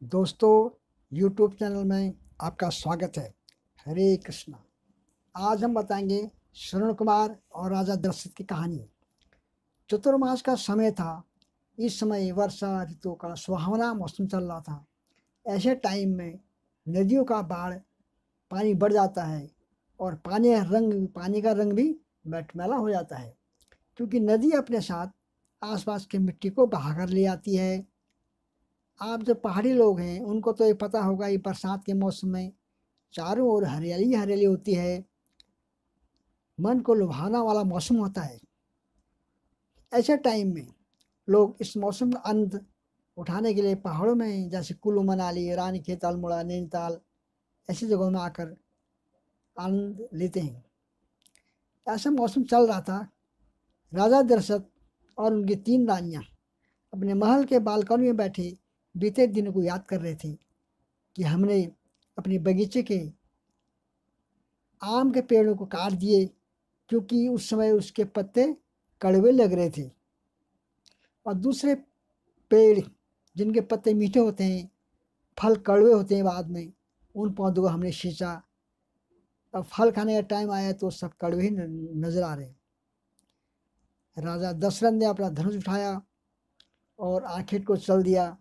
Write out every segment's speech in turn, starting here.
दोस्तों, YouTube channel में आपका स्वागत है। हरे कृष्णा। आज हम बताएंगे श्रवण कुमार और राजा दशरथ की कहानी। चतुर्मास का समय था। इस समय वर्षा ऋतु का सुहावना मौसम चल रहा था। ऐसे टाइम में नदियों का बाढ़ पानी बढ़ जाता है और पानी का रंग भी मटमैला हो जाता है, क्योंकि नदी अपने साथ आसपास की मिट्टी को बहा कर ले आती है। आप जो पहाड़ी लोग हैं उनको तो ये पता होगा, ये बरसात के मौसम में चारों ओर हरियाली हरियाली होती है। मन को लुभाना वाला मौसम होता है। ऐसे टाइम में लोग इस मौसम का आनंद उठाने के लिए पहाड़ों में, जैसे कुल्लू मनाली, रानीखेत, अल्मोड़ा, नैनीताल, ऐसी जगहों में आकर आनंद लेते हैं। ऐसा मौसम चल रहा था। राजा दशरथ और उनकी 3 रानियां अपने महल के बालकनी में बैठे बीते दिनों को याद कर रहे थे कि हमने अपने बगीचे के आम के पेड़ों को काट दिए, क्योंकि उस समय उसके पत्ते कड़वे लग रहे थे। और दूसरे पेड़ जिनके पत्ते मीठे होते हैं, फल कड़वे होते हैं बाद में, उन पौधों को हमने सींचा। अब फल खाने का टाइम आया तो सब कड़वे ही नजर आ रहे हैं। राजा दशरथ ने अपना धनुष उठाया और आखेट को चल दिया।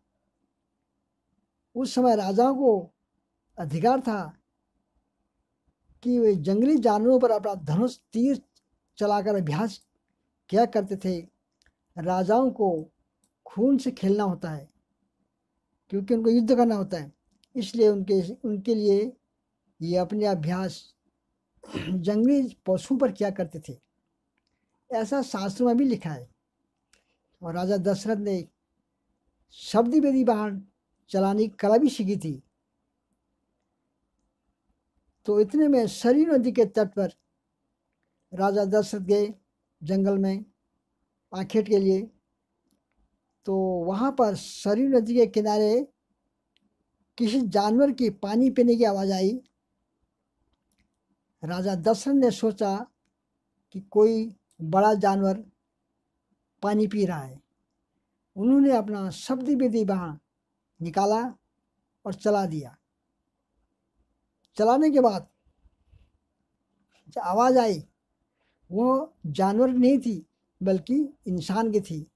उस समय राजाओं को अधिकार था कि वे जंगली जानवरों पर अपना धनुष तीर चलाकर अभ्यास किया करते थे। राजाओं को खून से खेलना होता है, क्योंकि उनको युद्ध करना होता है। इसलिए उनके लिए ये अपने अभ्यास जंगली पशुओं पर किया करते थे। ऐसा शास्त्रों में भी लिखा है। और राजा दशरथ ने शब्द वेदी बाण चलाने की कला भी सीखी थी। तो इतने में सरयू नदी के तट पर राजा दशरथ गए जंगल में आखेट के लिए। तो वहाँ पर सरयू नदी के किनारे किसी जानवर की पानी पीने की आवाज़ आई। राजा दशरथ ने सोचा कि कोई बड़ा जानवर पानी पी रहा है। उन्होंने अपना शब्द विधि बाण निकाला और चला दिया। चलाने के बाद जो आवाज़ आई वो जानवर नहीं थी, बल्कि इंसान की थी।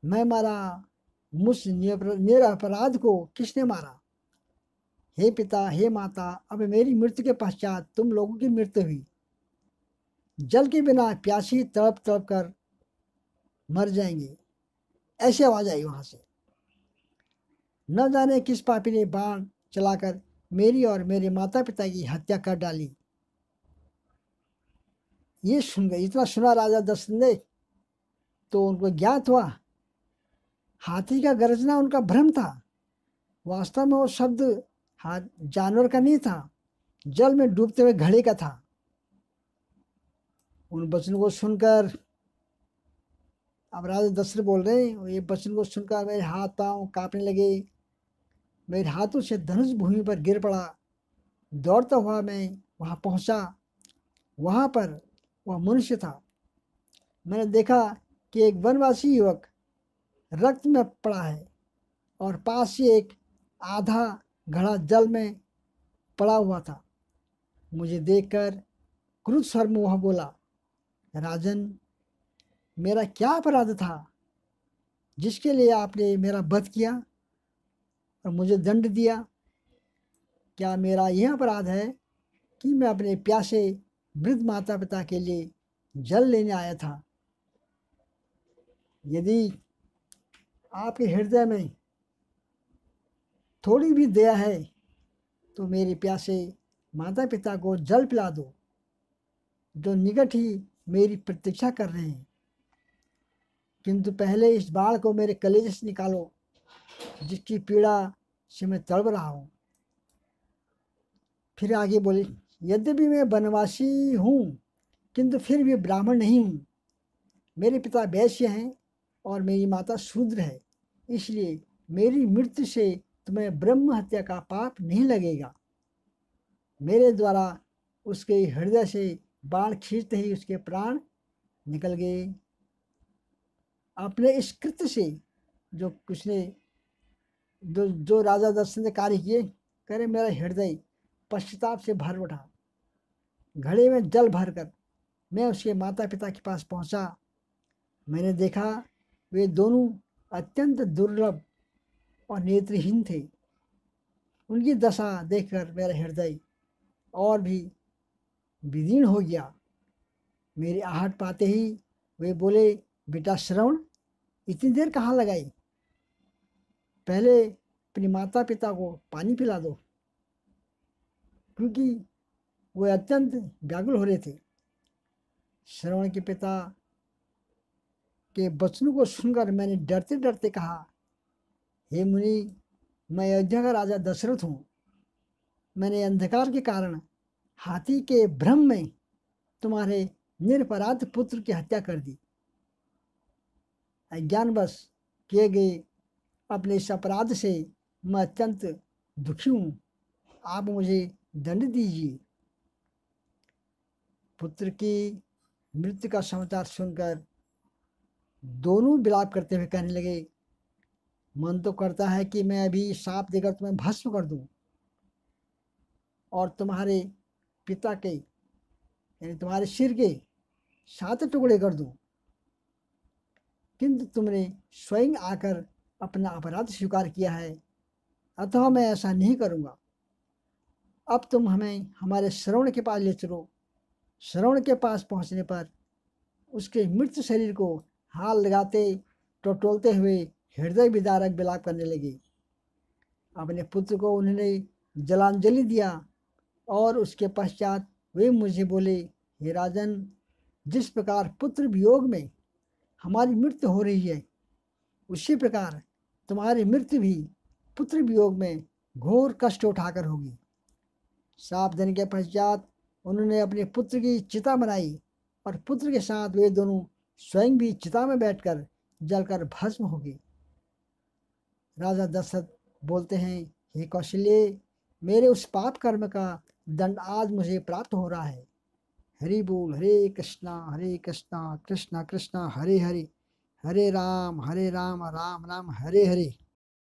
मैं मारा, मुझ निरपराध को किसने मारा? हे पिता, हे माता, अब मेरी मृत्यु के पश्चात तुम लोगों की मृत्यु हुई। जल के बिना प्यासी तड़प तड़प कर मर जाएंगे। ऐसी आवाज़ आई वहाँ से। न जाने किस पापी ने बाण चलाकर मेरी और मेरे माता पिता की हत्या कर डाली। ये सुन गए, इतना सुना राजा दशरथ ने तो उनको ज्ञात हुआ हाथी का गर्जना उनका भ्रम था। वास्तव में वो शब्द जानवर का नहीं था, जल में डूबते हुए घड़े का था। उन वचनों को सुनकर अब राजा दशरथ बोल रहे हैं, ये वचन को सुनकर मेरे हाथ पांव कांपने लगे। मेरे हाथों से धनुष भूमि पर गिर पड़ा। दौड़ता हुआ मैं वहाँ पहुँचा। वहाँ पर वह मनुष्य था। मैंने देखा कि एक वनवासी युवक रक्त में पड़ा है और पास ही एक आधा घड़ा जल में पड़ा हुआ था। मुझे देखकर क्रुद्ध स्वर में वह बोला, राजन, मेरा क्या अपराध था जिसके लिए आपने मेरा वध किया और मुझे दंड दिया? क्या मेरा यह अपराध है कि मैं अपने प्यासे वृद्ध माता पिता के लिए जल लेने आया था? यदि आपके हृदय में थोड़ी भी दया है तो मेरे प्यासे माता पिता को जल पिला दो, जो निकट ही मेरी प्रतीक्षा कर रहे हैं। किंतु पहले इस बाढ़ को मेरे कलेजे से निकालो, जिसकी पीड़ा से मैं तड़प रहा हूँ। फिर आगे बोले, यद्यपि मैं वनवासी हूँ, किंतु फिर भी ब्राह्मण नहीं हूँ। मेरे पिता वैश्य हैं और मेरी माता शूद्र है। इसलिए मेरी मृत्यु से तुम्हें ब्रह्म हत्या का पाप नहीं लगेगा। मेरे द्वारा उसके हृदय से बाण खींचते ही उसके प्राण निकल गए। अपने इस कृत्य से जो उसने जो राजा दशरथ ने कार्य किए, कह रहे मेरा हृदय पश्चाताप से भर उठा। घड़े में जल भरकर मैं उसके माता पिता के पास पहुंचा। मैंने देखा वे दोनों अत्यंत दुर्लभ और नेत्रहीन थे। उनकी दशा देखकर मेरा हृदय और भी विदीर्ण हो गया। मेरी आहट पाते ही वे बोले, बेटा श्रवण, इतनी देर कहाँ लगाई? पहले अपने माता पिता को पानी पिला दो, क्योंकि वे अत्यंत व्याकुल हो रहे थे। श्रवण के पिता के वचनों को सुनकर मैंने डरते डरते कहा, हे मुनि, मैं अयोध्या का राजा दशरथ हूँ। मैंने अंधकार के कारण हाथी के भ्रम में तुम्हारे निरपराध पुत्र की हत्या कर दी। अज्ञानवश किए गए अपने इस अपराध से मैं अत्यंत दुखी हूँ। आप मुझे दंड दीजिए। पुत्र की मृत्यु का समाचार सुनकर दोनों विलाप करते हुए कहने लगे, मन तो करता है कि मैं अभी सांप देकर तुम्हें भस्म कर दूं और तुम्हारे पिता के यानी तुम्हारे सिर के 7 टुकड़े कर दूं, किंतु तुमने स्वयं आकर अपना अपराध स्वीकार किया है, अतः मैं ऐसा नहीं करूँगा। अब तुम हमें हमारे श्रवण के पास ले चलो। श्रवण के पास पहुँचने पर उसके मृत शरीर को हाथ लगाते टटोलते हुए हृदय विदारक विलाप करने लगे। अपने पुत्र को उन्होंने जलांजलि दिया और उसके पश्चात वे मुझे बोले, हे राजन, जिस प्रकार पुत्र वियोग में हमारी मृत्यु हो रही है, उसी प्रकार तुम्हारी मृत्यु भी पुत्र वियोग में घोर कष्ट उठाकर होगी। सात दिन के पश्चात उन्होंने अपने पुत्र की चिता बनाई और पुत्र के साथ वे दोनों स्वयं भी चिता में बैठकर जलकर भस्म हो गए। राजा दशरथ बोलते हैं, हे कौशल्य, मेरे उस पाप कर्म का दंड आज मुझे प्राप्त हो रहा है। हरि बोल। हरे कृष्णा कृष्णा कृष्णा हरे हरे, हरे राम राम राम हरे हरे।